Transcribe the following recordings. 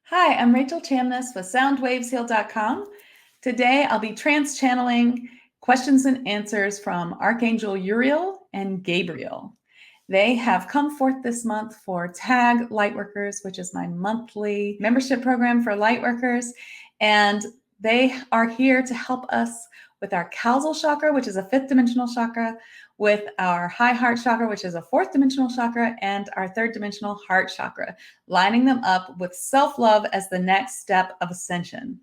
Hi, I'm Rachel Chamness with SoundWavesHeal.com. Today I'll be trance channeling questions and answers from Archangel Uriel and Gabriel. They have come forth this month for TAG Lightworkers, which is my monthly membership program for Lightworkers. And they are here to help us with our causal chakra, which is a fifth dimensional chakra, with our high heart chakra, which is a fourth dimensional chakra, and our third dimensional heart chakra, lining them up with self-love as the next step of ascension.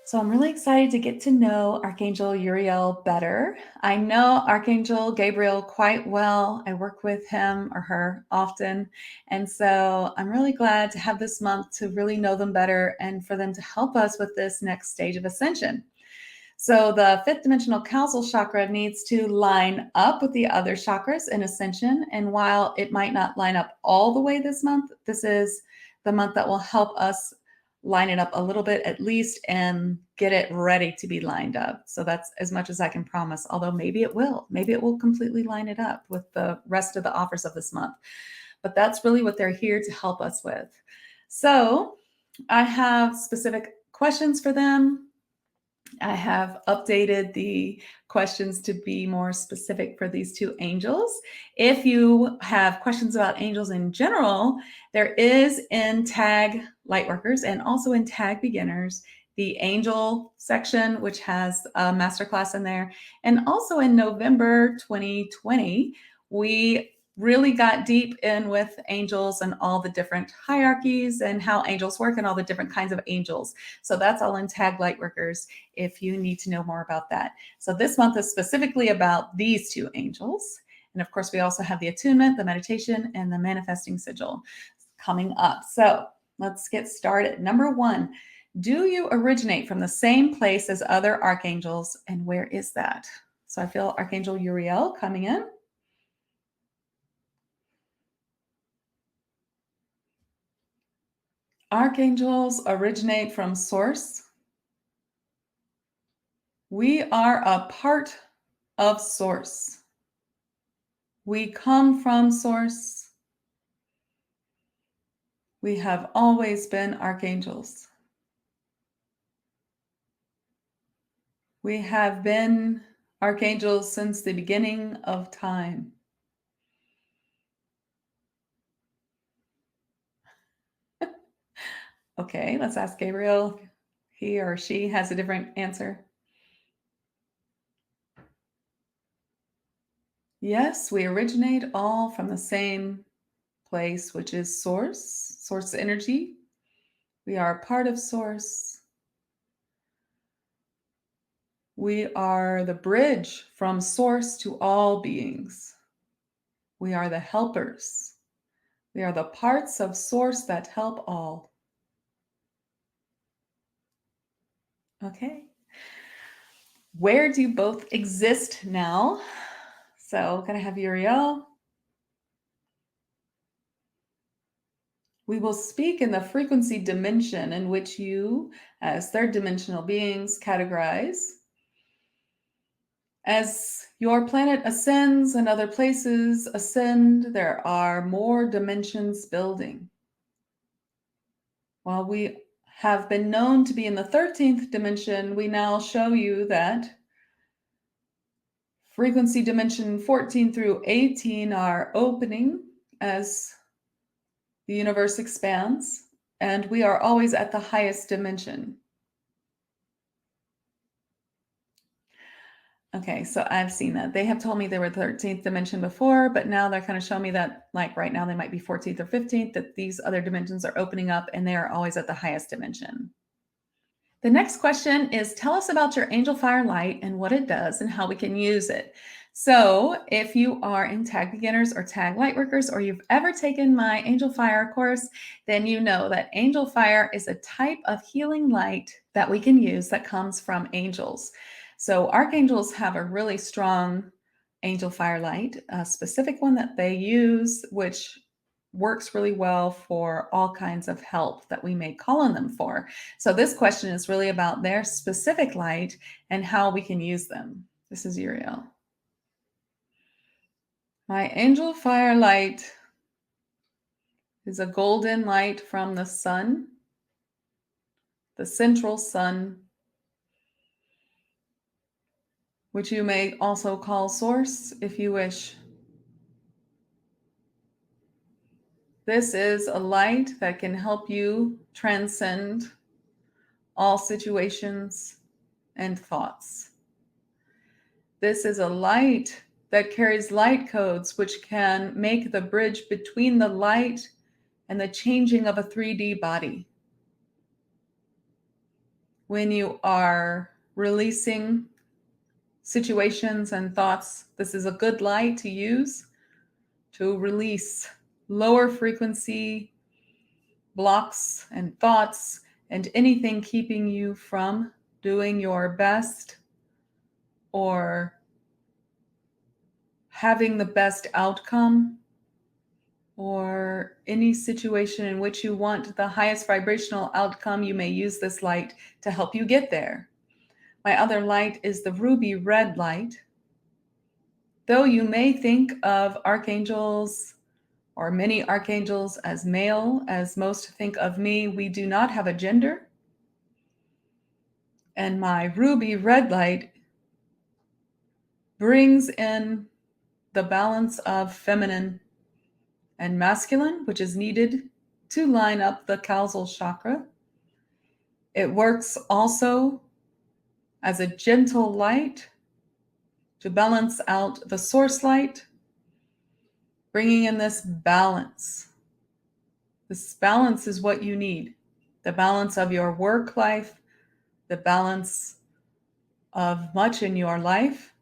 So I'm really excited to get to know Archangel Uriel better. I know Archangel Gabriel quite well. I work with him or her often. And so I'm really glad to have this month to really know them better and for them to help us with this next stage of ascension. So the fifth dimensional causal chakra needs to line up with the other chakras in ascension. And while it might not line up all the way this month, this is the month that will help us line it up a little bit at least and get it ready to be lined up. So that's as much as I can promise, although maybe it will. Maybe it will completely line it up with the rest of the offers of this month. But that's really what they're here to help us with. So I have specific questions for them. I have updated the questions to be more specific for these two angels. If you have questions about angels in general, there is in TAG Lightworkers and also in TAG Beginners the angel section, which has a masterclass in there. And also in November 2020, we really got deep in with angels and all the different hierarchies and how angels work and all the different kinds of angels. So that's all in TAG Lightworkers if you need to know more about that. So this month is specifically about these two angels. And of course, we also have the attunement, the meditation, and the manifesting sigil coming up. So let's get started. Number one, do you originate from the same place as other archangels? And where is that? So I feel Archangel Uriel coming in. Archangels originate from source. We are a part of source. We come from source. We have always been archangels. We have been archangels since the beginning of time. Okay, let's ask Gabriel. He or she has a different answer. Yes, we originate all from the same place, which is source energy. We are part of source. We are the bridge from source to all beings. We are the helpers. We are the parts of source that help all. Okay. Where do you both exist now? So going to have Uriel. We will speak in the frequency dimension in which you, as third dimensional beings, categorize. As your planet ascends and other places ascend, there are more dimensions building. While we have been known to be in the 13th dimension, we now show you that frequency dimension 14 through 18 are opening as the universe expands, and we are always at the highest dimension. Okay, so I've seen that. They have told me they were 13th dimension before, but now they're kind of showing me that, like right now, they might be 14th or 15th, that these other dimensions are opening up and they are always at the highest dimension. The next question is, tell us about your angel fire light and what it does and how we can use it. So if you are in TAG Beginners or TAG Lightworkers, or you've ever taken my Angel Fire course, then you know that angel fire is a type of healing light that we can use that comes from angels. So archangels have a really strong angel fire light, a specific one that they use, which works really well for all kinds of help that we may call on them for. So this question is really about their specific light and how we can use them. This is Uriel. My angel fire light is a golden light from the sun, the central sun, which you may also call source if you wish. This is a light that can help you transcend all situations and thoughts. This is a light that carries light codes which can make the bridge between the light and the changing of a 3D body. When you are releasing situations and thoughts, this is a good light to use to release lower frequency blocks and thoughts and anything keeping you from doing your best or having the best outcome, or any situation in which you want the highest vibrational outcome. You may use this light to help you get there. My other light is the ruby red light. Though you may think of archangels or many archangels as male, as most think of me, we do not have a gender. And my ruby red light brings in the balance of feminine and masculine, which is needed to line up the causal chakra. It works also as a gentle light to balance out the source light, bringing in this balance. This balance is what you need. The balance of your work life, the balance of much in your life.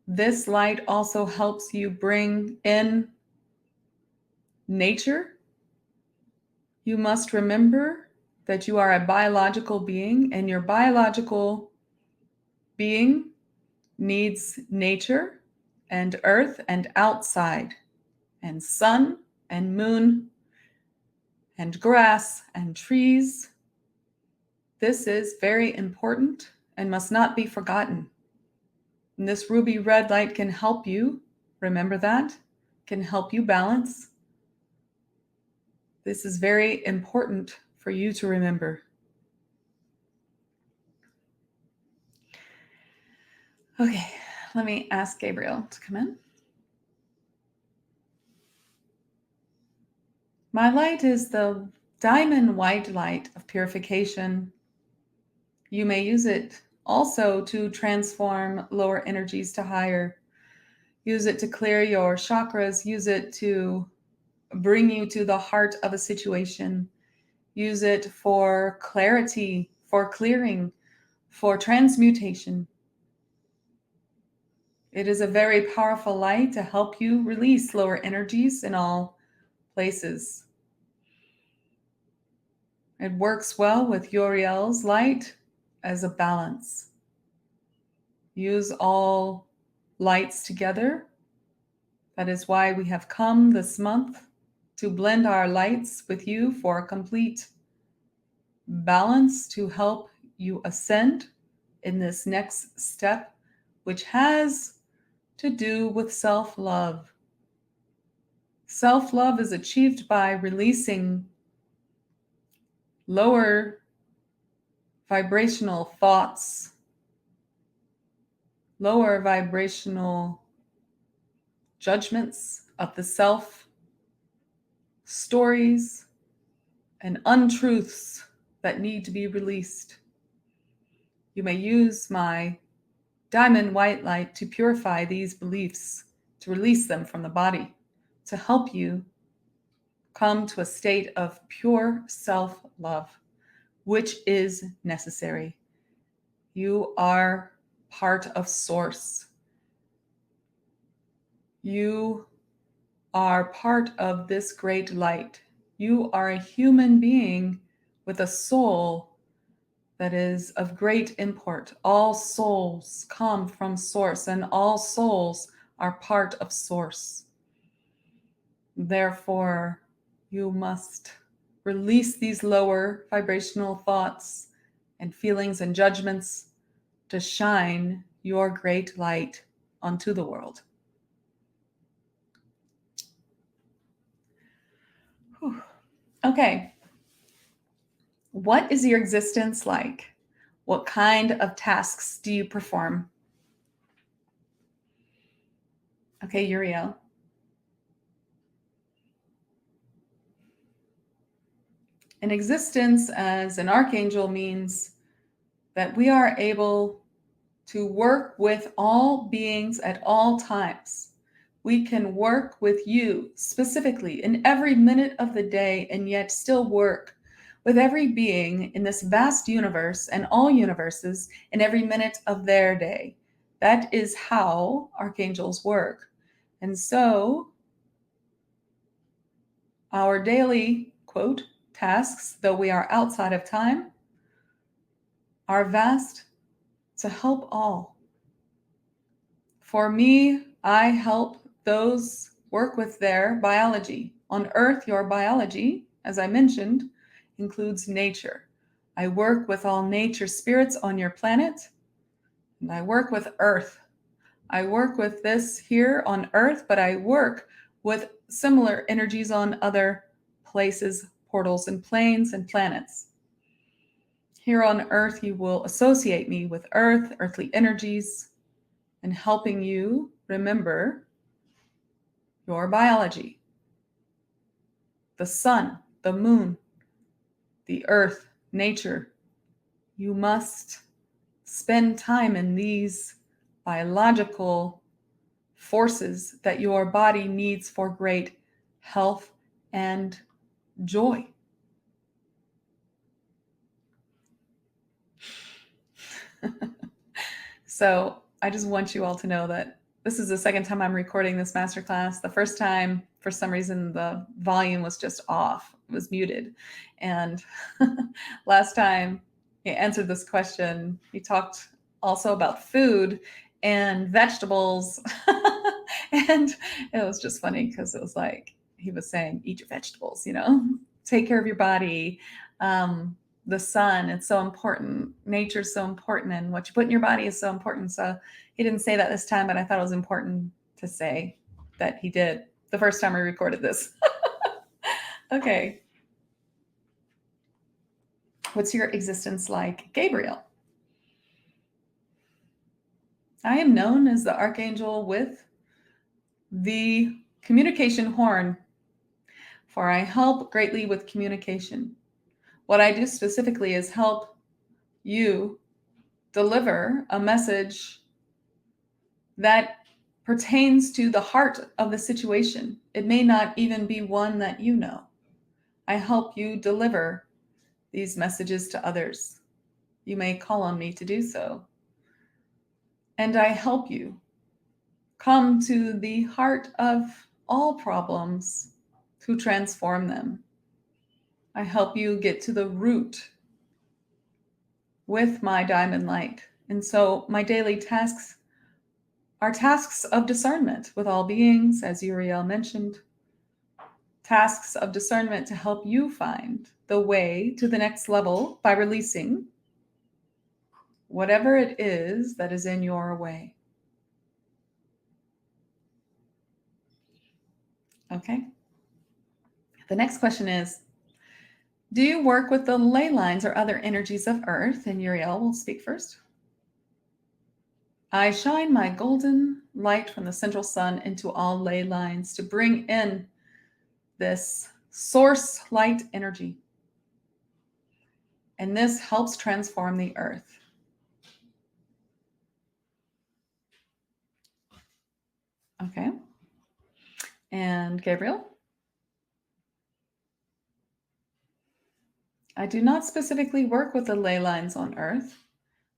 This light also helps you bring in nature. You must remember that you are a biological being, and your biological being needs nature and earth and outside and sun and moon and grass and trees. This is very important and must not be forgotten. And this ruby red light can help you remember that, can help you balance. This is very important for you to remember. Okay, let me ask Gabriel to come in. My light is the diamond white light of purification. You may use it also to transform lower energies to higher. Use it to clear your chakras. Use it to bring you to the heart of a situation. Use it for clarity, for clearing, for transmutation. It is a very powerful light to help you release lower energies in all places. It works well with Uriel's light as a balance. Use all lights together. That is why we have come this month to blend our lights with you for a complete balance to help you ascend in this next step, which has to do with self-love. Self-love is achieved by releasing lower vibrational thoughts, lower vibrational judgments of the self, stories, and untruths that need to be released. You may use my diamond white light to purify these beliefs, to release them from the body, to help you come to a state of pure self-love, which is necessary. You are part of Source. You are part of this great light. You are a human being with a soul that is of great import. All souls come from Source, and all souls are part of Source. Therefore, you must release these lower vibrational thoughts and feelings and judgments to shine your great light. onto the world. Whew. Okay. What is your existence like? What kind of tasks do you perform? Okay, Uriel. An existence as an archangel means that we are able to work with all beings at all times. We can work with you specifically in every minute of the day and yet still work with every being in this vast universe and all universes in every minute of their day. That is how archangels work. And so our daily, quote, tasks, though we are outside of time, are vast to help all. For me, I help those work with their biology. On Earth, your biology, as I mentioned, includes nature. I work with all nature spirits on your planet, and I work with Earth. I work with this here on Earth, but I work with similar energies on other places, portals, and planes and planets. Here on Earth, you will associate me with Earth, earthly energies, and helping you remember your biology. The sun, the moon, the earth, nature. You must spend time in these biological forces that your body needs for great health and joy. So I just want you all to know that this is the second time I'm recording this masterclass. The first time, for some reason, the volume was just off. It was muted. And last time he answered this question, he talked also about food and vegetables. And it was just funny because it was like he was saying, eat your vegetables, take care of your body. The sun, it's so important. Nature's so important, and what you put in your body is so important. So he didn't say that this time, but I thought it was important to say that he did the first time I recorded this. Okay. What's your existence like, Gabriel? I am known as the Archangel with the communication horn, for I help greatly with communication. What I do specifically is help you deliver a message that pertains to the heart of the situation. It may not even be one that you know. I help you deliver these messages to others. You may call on me to do so. And I help you come to the heart of all problems to transform them. I help you get to the root with my diamond light. And so my daily tasks are tasks of discernment with all beings, as Uriel mentioned. Tasks of discernment to help you find the way to the next level by releasing whatever it is that is in your way. Okay. The next question is, do you work with the ley lines or other energies of Earth? And Uriel will speak first. I shine my golden light from the central sun into all ley lines to bring in this source light energy. And this helps transform the earth. Okay. And Gabriel? I do not specifically work with the ley lines on Earth,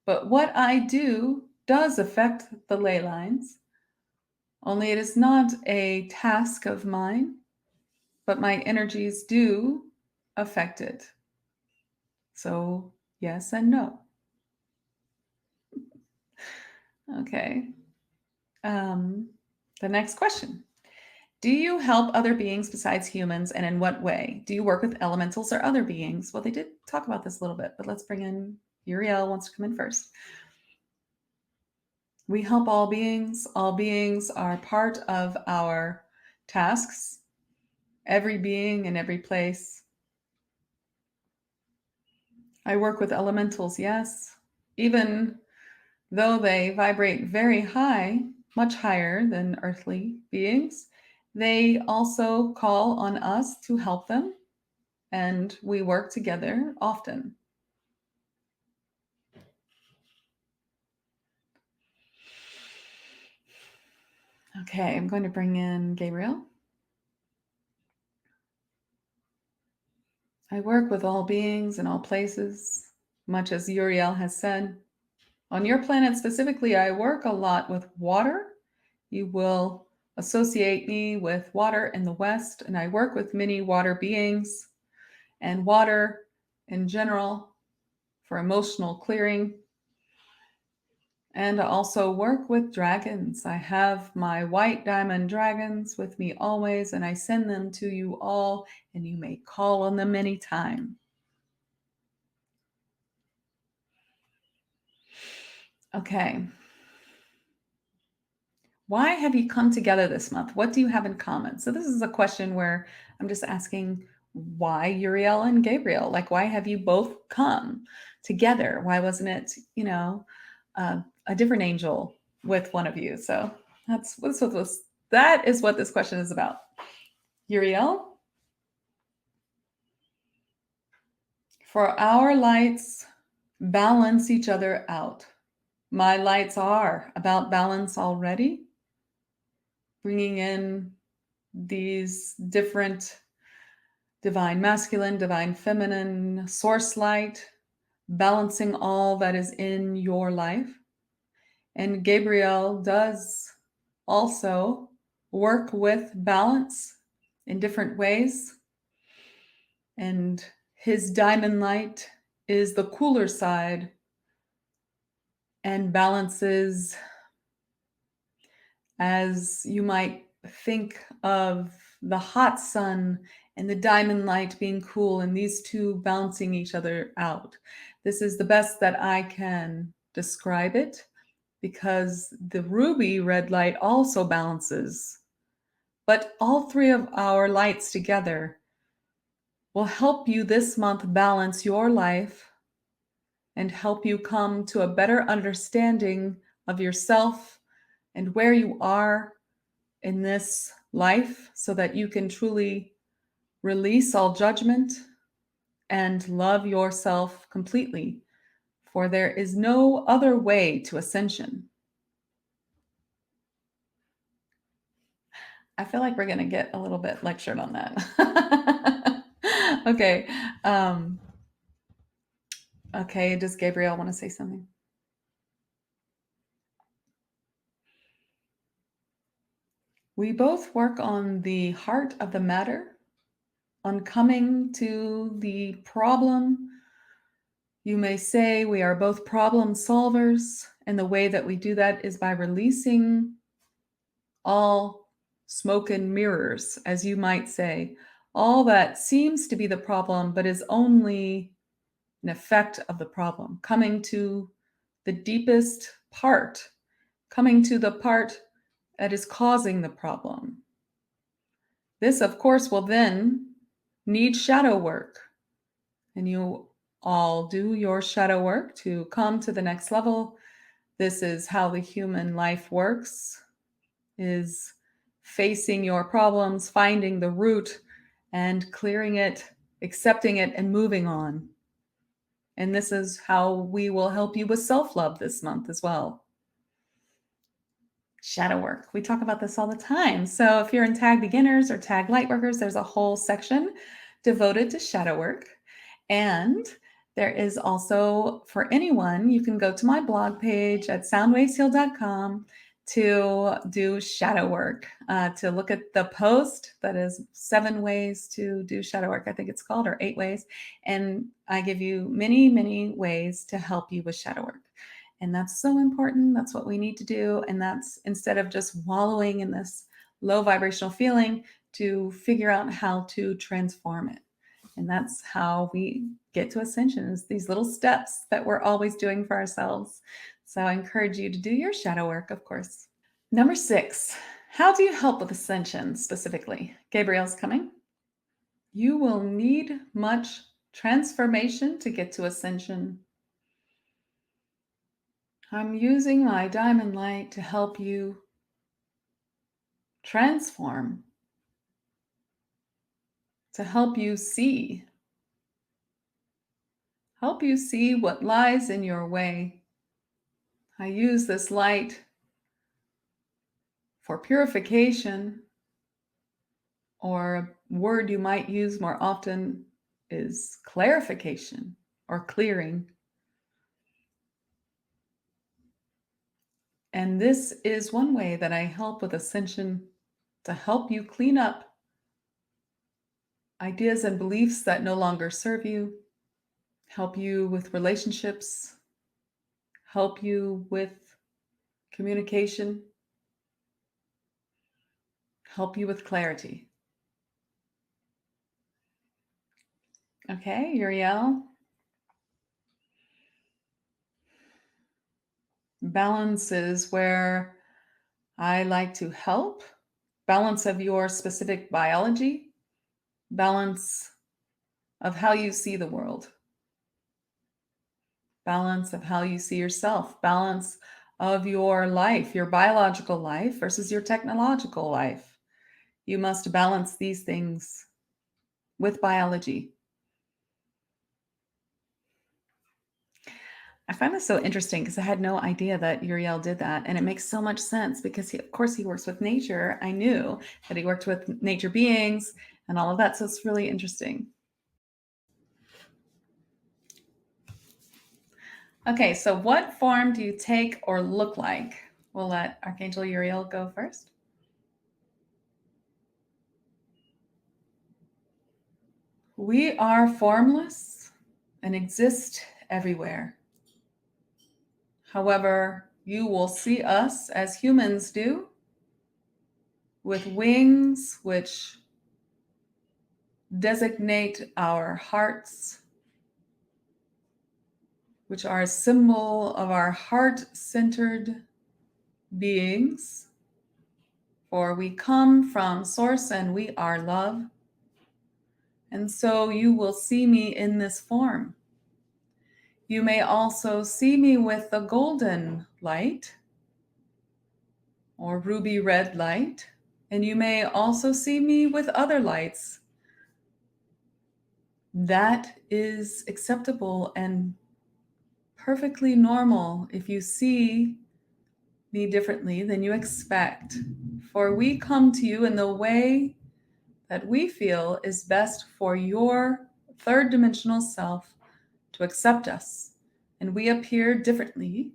but what I do does affect the ley lines. Only it is not a task of mine, but my energies do affect it. So yes and no. Okay. The next question. Do you help other beings besides humans, and in what way? Do you work with elementals or other beings? Well, they did talk about this a little bit, but let's bring in Uriel wants to come in first. We help all beings. All beings are part of our tasks. Every being in every place. I work with elementals, yes. Even though they vibrate very high, much higher than earthly beings, they also call on us to help them, and we work together often. Okay, I'm going to bring in Gabriel. I work with all beings in all places, much as Uriel has said. On your planet specifically, I work a lot with water. You will associate me with water in the West, and I work with many water beings and water in general for emotional clearing. And I also work with dragons. I have my white diamond dragons with me always, and I send them to you all, and you may call on them anytime. Okay. Why have you come together this month? What do you have in common? So this is a question where I'm just asking why Uriel and Gabriel? Like, why have you both come together? Why wasn't it, a different angel with one of you? So that is what this question is about. Uriel, for our lights balance each other out. My lights are about balance already, bringing in these different divine masculine, divine feminine, source light, balancing all that is in your life. And Gabriel does also work with balance in different ways. And his diamond light is the cooler side and balances, as you might think of the hot sun and the diamond light being cool, and these two balancing each other out. This is the best that I can describe it, because the ruby red light also balances. But all three of our lights together will help you this month balance your life and help you come to a better understanding of yourself and where you are in this life, so that you can truly release all judgment and love yourself completely. For there is no other way to ascension. I feel like we're going to get a little bit lectured on that. Okay. Okay. Does Gabriel want to say something? We both work on the heart of the matter, on coming to the problem. You may say we are both problem solvers, and the way that we do that is by releasing all smoke and mirrors, as you might say, all that seems to be the problem, but is only an effect of the problem, coming to the deepest part, coming to the part that is causing the problem. This, of course, will then need shadow work, and you all do your shadow work to come to the next level. This is how the human life works, is facing your problems, finding the root and clearing it, accepting it, and moving on. And this is how we will help you with self-love this month as well. Shadow work. We talk about this all the time. So if you're in TAG Beginners or TAG Lightworkers, there's a whole section devoted to shadow work. And there is also, for anyone, you can go to my blog page at soundwavesheal.com to do shadow work, to look at the post that is 7 ways to do shadow work, I think it's called, or 8 ways. And I give you many, many ways to help you with shadow work. And that's so important. That's what we need to do. And that's, instead of just wallowing in this low vibrational feeling, to figure out how to transform it. And that's how we get to ascension, is these little steps that we're always doing for ourselves. So I encourage you to do your shadow work, of course. Number 6, how do you help with ascension specifically? Gabriel's coming. You will need much transformation to get to ascension. I'm using my diamond light to help you transform, to help you see what lies in your way. I use this light for purification, or a word you might use more often is clarification or clearing. And this is one way that I help with ascension, to help you clean up ideas and beliefs that no longer serve you, help you with relationships, help you with communication, help you with clarity. Okay, Uriel. Balance is where I like to help. Balance of your specific biology, balance of how you see the world, balance of how you see yourself, balance of your life, your biological life versus your technological life. You must balance these things with biology. I find this so interesting because I had no idea that Uriel did that. And it makes so much sense because, of course, he works with nature. I knew that he worked with nature beings and all of that. So it's really interesting. Okay, so what form do you take or look like? We'll let Archangel Uriel go first. We are formless and exist everywhere. However, you will see us as humans do, with wings which designate our hearts, which are a symbol of our heart-centered beings. For we come from Source and we are love. And so you will see me in this form. You may also see me with the golden light or ruby red light. And you may also see me with other lights. That is acceptable and perfectly normal if you see me differently than you expect. For we come to you in the way that we feel is best for your third dimensional self to accept us. And we appear differently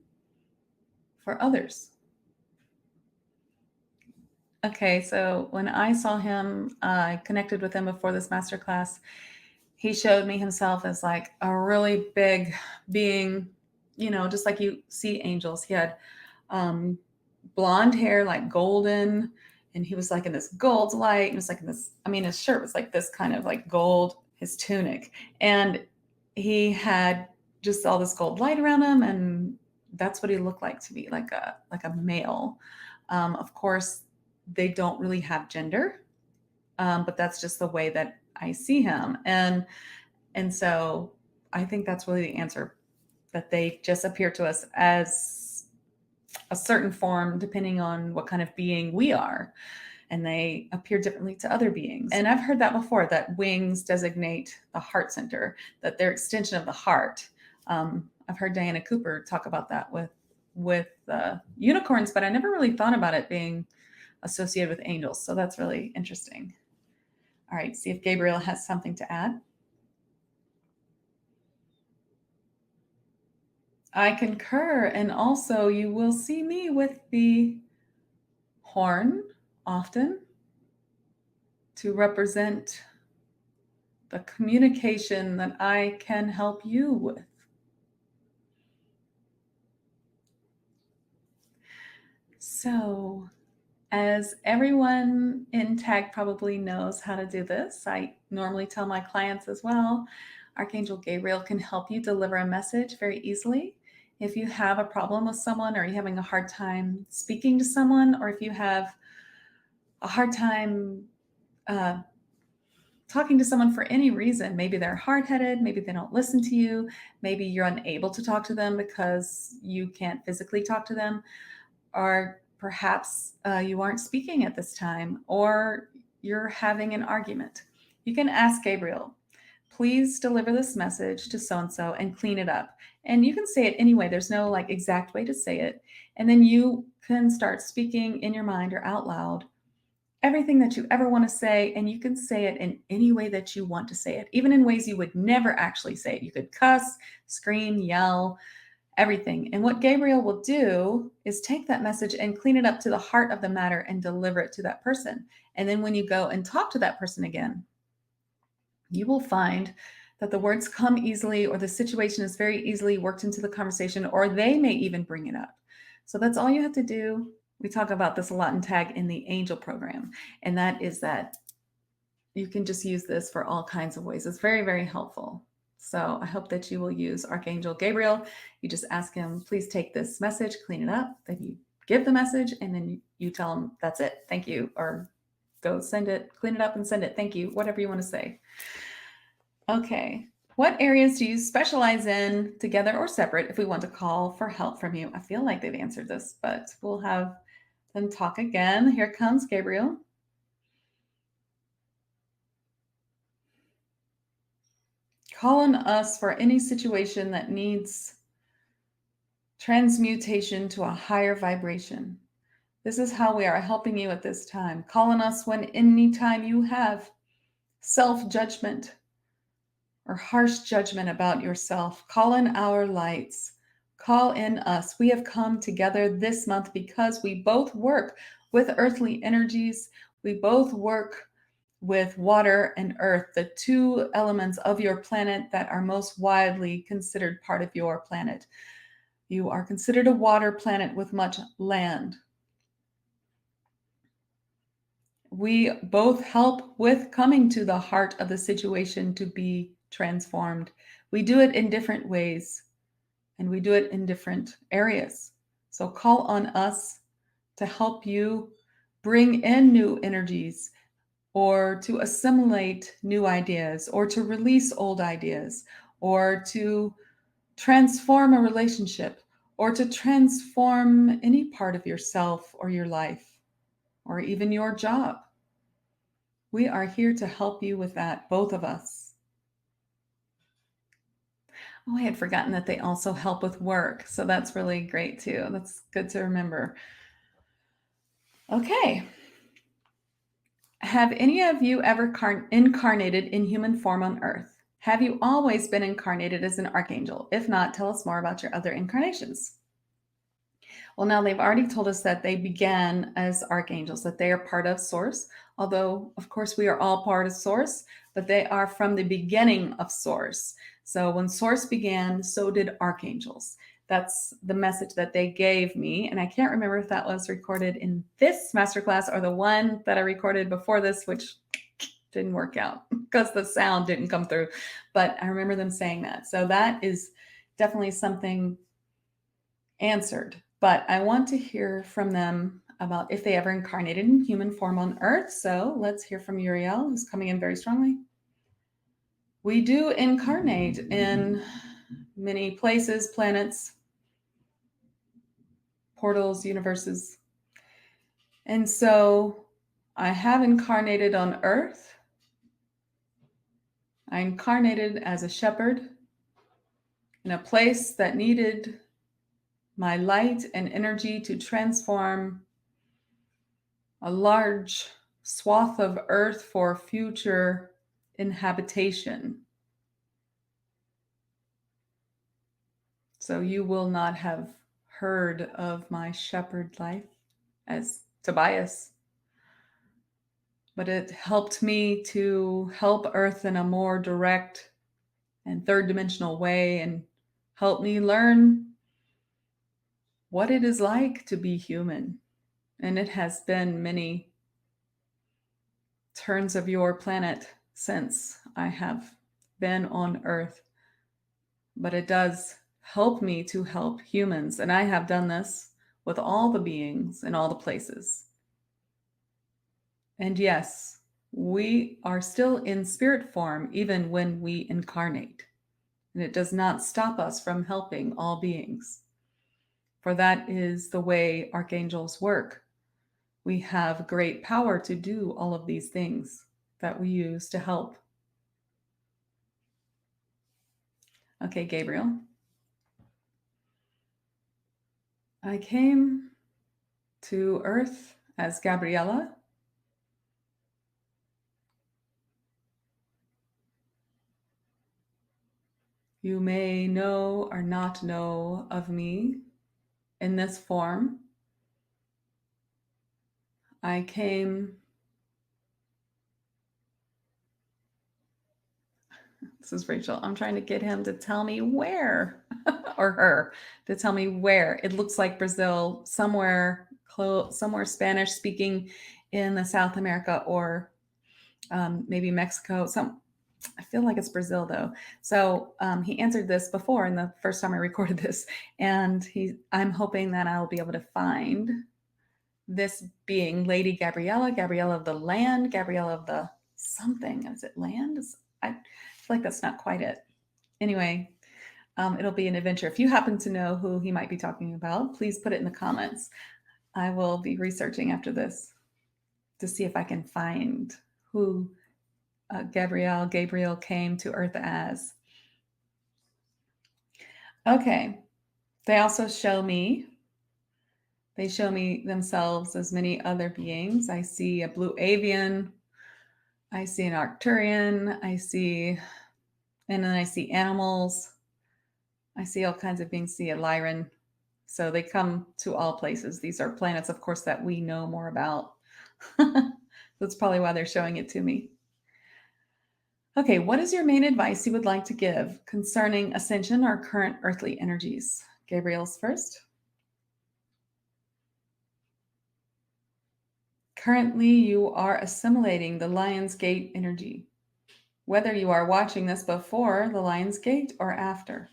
for others. Okay, so when I saw him, I connected with him before this masterclass. He showed me himself as like a really big being, just like you see angels. He had blonde hair, like golden, and he was like in this gold light. It was like in this, his shirt was like this kind of like gold, his tunic. And he had just all this gold light around him, and that's what he looked like to me, like a male. Of course, they don't really have gender, but that's just the way that I see him. And so I think that's really the answer, that they just appear to us as a certain form depending on what kind of being we are. And they appear differently to other beings. And I've heard that before, that wings designate the heart center, that they're extension of the heart. I've heard Diana Cooper talk about that with unicorns, but I never really thought about it being associated with angels. So that's really interesting. All right, see if Gabriel has something to add. I concur. And also you will see me with the horn often to represent the communication that I can help you with. So, as everyone in TAG probably knows how to do this, I normally tell my clients as well, Archangel Gabriel can help you deliver a message very easily if you have a problem with someone, or you're having a hard time speaking to someone, or if you have a hard time uh, talking to someone for any reason, maybe they're hard-headed, maybe they don't listen to you, maybe you're unable to talk to them because you can't physically talk to them, or perhaps you aren't speaking at this time, or you're having an argument, you can ask Gabriel, please deliver this message to so and so and clean it up. And you can say it anyway. There's no like exact way to say it. And then you can start speaking in your mind or out loud everything that you ever want to say. And you can say it in any way that you want to say it, even in ways you would never actually say it. You could cuss, scream, yell, everything. And what Gabriel will do is take that message and clean it up to the heart of the matter and deliver it to that person. And then when you go and talk to that person again, you will find that the words come easily, or the situation is very easily worked into the conversation, or they may even bring it up. So that's all you have to do. We talk about this a lot in TAG in the Angel program, and that is that you can just use this for all kinds of ways. It's very, very helpful. So I hope that you will use Archangel Gabriel. You just ask him, please take this message, clean it up. Then you give the message, and then you tell him, that's it, thank you, or go send it, clean it up and send it, thank you, whatever you want to say. Okay. What areas do you specialize in, together or separate, if we want to call for help from you? I feel like they've answered this, but we'll have them talk again. Here comes Gabriel. Call on us for any situation that needs transmutation to a higher vibration. This is how we are helping you at this time. Call on us when anytime you have self-judgment or harsh judgment about yourself. Call in our lights. Call in us. We have come together this month because we both work with earthly energies. We both work with water and earth, the two elements of your planet that are most widely considered part of your planet. You are considered a water planet with much land. We both help with coming to the heart of the situation to be transformed. We do it in different ways, and we do it in different areas. So call on us to help you bring in new energies, or to assimilate new ideas, or to release old ideas, or to transform a relationship, or to transform any part of yourself or your life, or even your job. We are here to help you with that, both of us. Oh, I had forgotten that they also help with work. So that's really great too. That's good to remember. Okay. Have any of you ever incarnated in human form on Earth? Have you always been incarnated as an archangel? If not, tell us more about your other incarnations. Well, now they've already told us that they began as archangels, that they are part of Source, although, of course, we are all part of Source, but they are from the beginning of Source. So when Source began, so did archangels. That's the message that they gave me. And I can't remember if that was recorded in this masterclass or the one that I recorded before this, which didn't work out because the sound didn't come through. But I remember them saying that. So that is definitely something answered. But I want to hear from them about if they ever incarnated in human form on Earth. So let's hear from Uriel, who's coming in very strongly. We do incarnate in many places, planets, portals, universes. And so I have incarnated on Earth. I incarnated as a shepherd in a place that needed my light and energy to transform a large swath of earth for future inhabitation. So you will not have heard of my shepherd life as Tobias, but it helped me to help Earth in a more direct and third dimensional way, and help me learn what it is like to be human. And it has been many turns of your planet since I have been on Earth, but it does help me to help humans. And I have done this with all the beings in all the places. And yes, we are still in spirit form even when we incarnate. And it does not stop us from helping all beings. For that is the way archangels work. We have great power to do all of these things that we use to help. Okay, Gabriel. I came to Earth as Gabriella. You may know or not know of me in this form. I came. This is Rachel. I'm trying to get him to tell me where, or her, to tell me where. It looks like Brazil, somewhere Spanish speaking in the South America, or maybe Mexico. I feel like it's Brazil though. So he answered this before in the first time I recorded this, and I'm hoping that I'll be able to find this being Lady Gabriella, Gabriella of the land, Gabriella of the something. Is it land? I feel like that's not quite it. Anyway, it'll be an adventure. If you happen to know who he might be talking about, please put it in the comments. I will be researching after this to see if I can find who Gabriel came to Earth as. Okay. They also show me themselves as many other beings. I see a blue avian. I see an Arcturian. And then I see animals. I see all kinds of beings. See a Lyran. So they come to all places. These are planets, of course, that we know more about. That's probably why they're showing it to me. Okay, what is your main advice you would like to give concerning ascension or current earthly energies? Gabriel's first. Currently, you are assimilating the Lion's Gate energy, whether you are watching this before the Lion's Gate or after.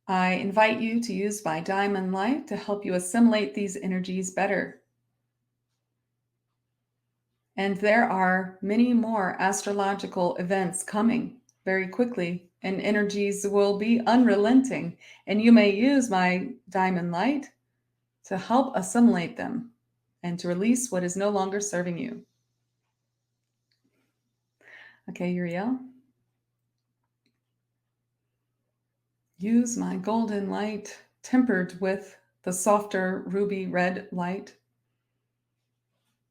I invite you to use my diamond light to help you assimilate these energies better. And there are many more astrological events coming very quickly, and energies will be unrelenting. And you may use my diamond light to help assimilate them and to release what is no longer serving you. Okay, Uriel. Use my golden light tempered with the softer ruby red light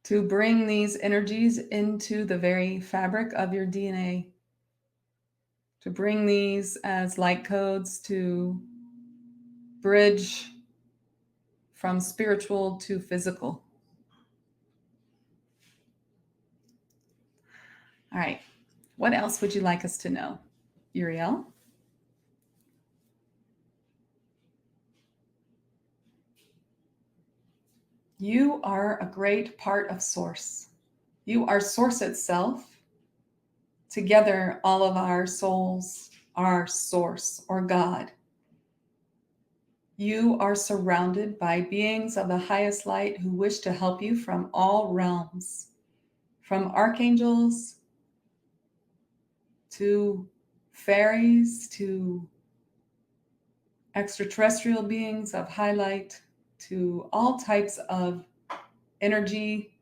to bring these energies into the very fabric of your DNA, to bring these as light codes to bridge from spiritual to physical. All right. What else would you like us to know, Uriel? You are a great part of Source. You are Source itself. Together, all of our souls are Source or God. You are surrounded by beings of the highest light who wish to help you from all realms, from archangels to fairies to extraterrestrial beings of high light to all types of energy,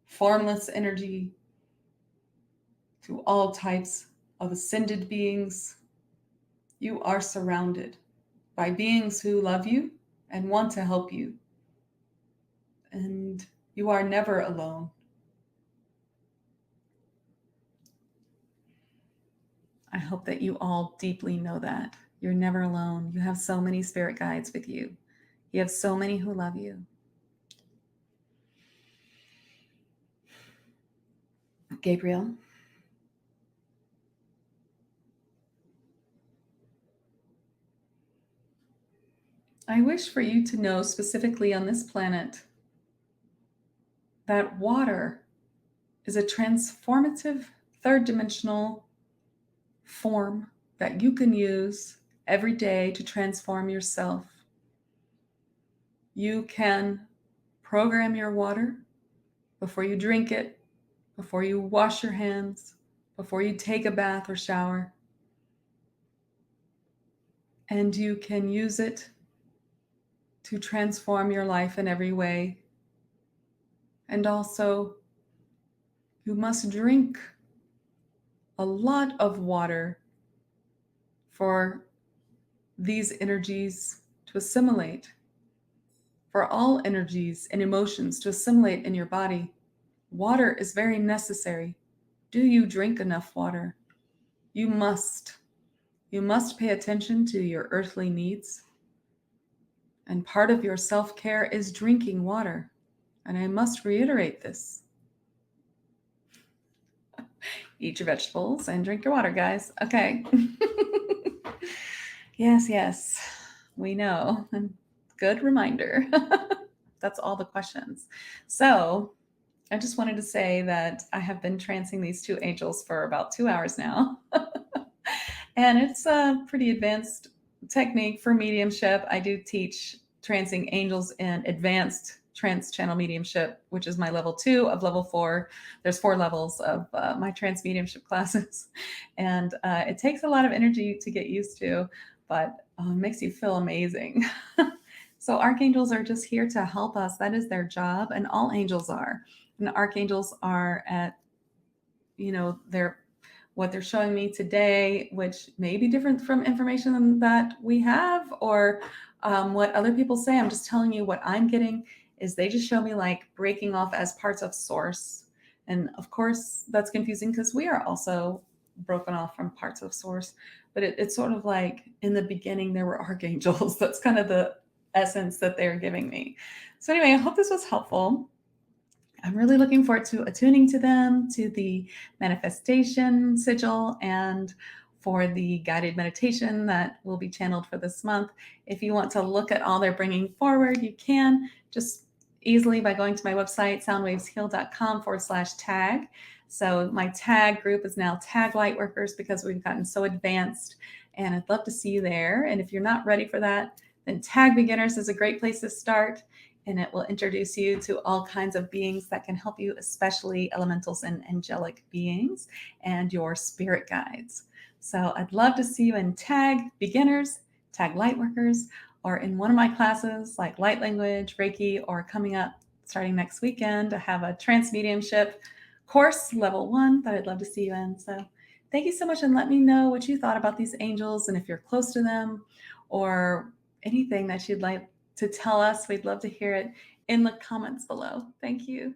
formless energy, to all types of ascended beings. You are surrounded by beings who love you and want to help you. And you are never alone. I hope that you all deeply know that. You're never alone. You have so many spirit guides with you. You have so many who love you. Gabriel. I wish for you to know specifically on this planet that water is a transformative third dimensional form that you can use every day to transform yourself. You can program your water before you drink it, before you wash your hands, before you take a bath or shower. And you can use it to transform your life in every way. And also, you must drink a lot of water for these energies to assimilate, for all energies and emotions to assimilate in your body. Water is very necessary. Do you drink enough water? You must. You must pay attention to your earthly needs. And part of your self-care is drinking water. And I must reiterate this. Eat your vegetables and drink your water, guys. Okay. Yes, we know. And good reminder. That's all the questions. So I just wanted to say that I have been trancing these two angels for about 2 hours now. And it's a pretty advanced technique for mediumship. I do teach trancing angels in advanced trance channel mediumship, which is my level 2 of level 4. There's 4 levels of my trance mediumship classes. And it takes a lot of energy to get used to, but makes you feel amazing. So archangels are just here to help us. That is their job, and all angels are. And archangels are at, what they're showing me today, which may be different from information that we have or what other people say. I'm just telling you what I'm getting is they just show me like breaking off as parts of source. And of course, that's confusing because we are also broken off from parts of source. But it's sort of like in the beginning, there were archangels. That's kind of the essence that they're giving me. So anyway, I hope this was helpful. I'm really looking forward to attuning to them, to the manifestation sigil, and for the guided meditation that will be channeled for this month. If you want to look at all they're bringing forward, you can just easily by going to my website, soundwavesheal.com/tag. So my tag group is now TAG Lightworkers because we've gotten so advanced, and I'd love to see you there. And if you're not ready for that, then TAG Beginners is a great place to start. And it will introduce you to all kinds of beings that can help you, especially elementals and angelic beings and your spirit guides. So I'd love to see you in TAG Beginners, TAG Lightworkers, or in one of my classes like Light Language, Reiki, or coming up starting next weekend to have a trance mediumship course, level 1, that I'd love to see you in. So thank you so much, and let me know what you thought about these angels and if you're close to them or anything that you'd like to tell us. We'd love to hear it in the comments below. Thank you.